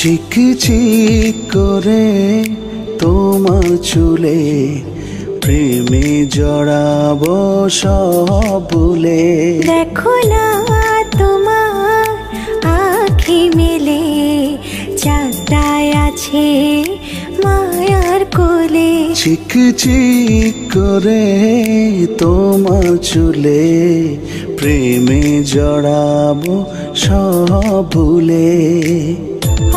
চিক চিক করে তোমার চুলে প্রেমে জড়াবো সব ভুলে। দেখো না তোমার আঁখি মেলে চাঁদটায় আছে মায়ার কোলে। চিক চিক করে তোমার চুলে প্রেমে জড়াবো সব ভুলে।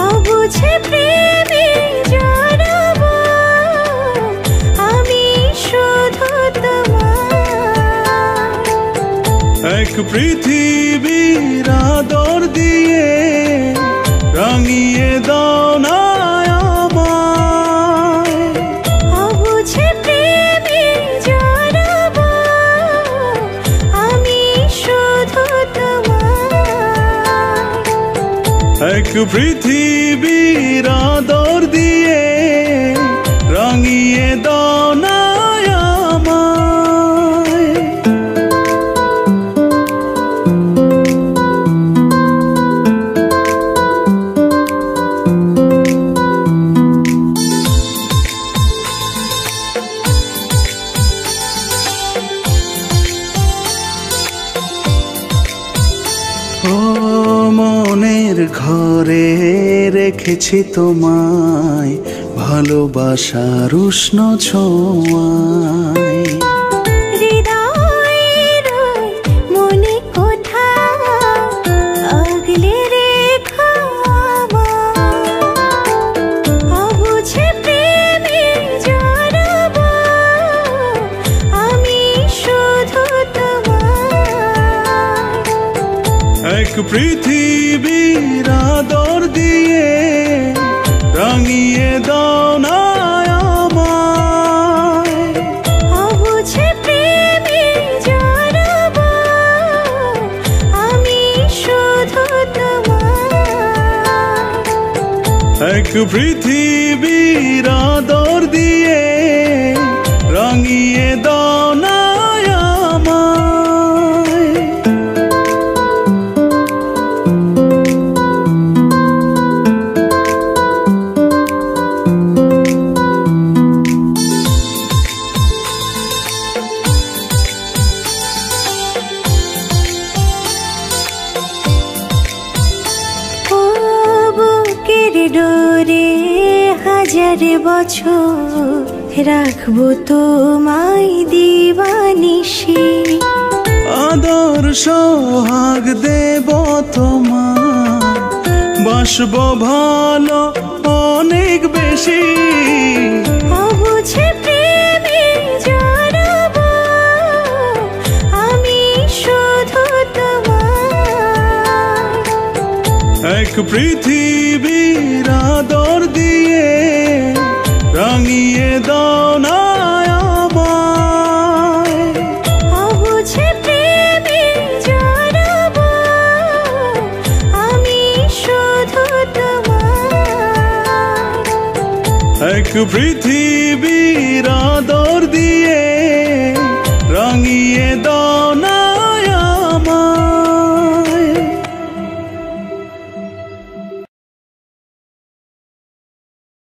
অবুঝে প্রেমে জড়াবো আমি শুধু তোমার। এক পৃথিবীর আদর দিয়ে রাঙিয়ে দাও না আমায়। অবুঝে প্রেমে জড়াবো আমি শুধু তোমার। এক পৃথিবীর আদর দিয়ে রাঙিয়ে দাও না আমায়। ও মনের ঘরে রেখেছি তোমায় ভালোবাসার উষ্ণ ছোঁয়ায়। হৃদয়ের মনে কোথাও আগলে রেখো আমায়। অবুঝে প্রেমে জড়াবো আমি শুধু তোমার। এক পৃথিবীর আদর দিয়ে রাঙিয়ে দাও না আমায়। অবুঝে প্রেমে জড়াবো আমি শুধু তোমার। এক পৃথিবীর আদর দিয়ে রাঙিয়ে দাও না আমায়। ও বুকের ডোরে হাজার বছর রাখবো তোমায় দিবানিশি। আদর সোহাগ দেব তোমার বাসবো ভালো অনেক বেশি। অবুঝে প্রেমে জড়াবো আমি শুধু তোমার। এক পৃথিবীর আদর দিয়ে রাঙিয়ে দাও না আমায়। অবুঝে প্রেমে জড়াবো আমি শুধু তোমার। এক পৃথিবীর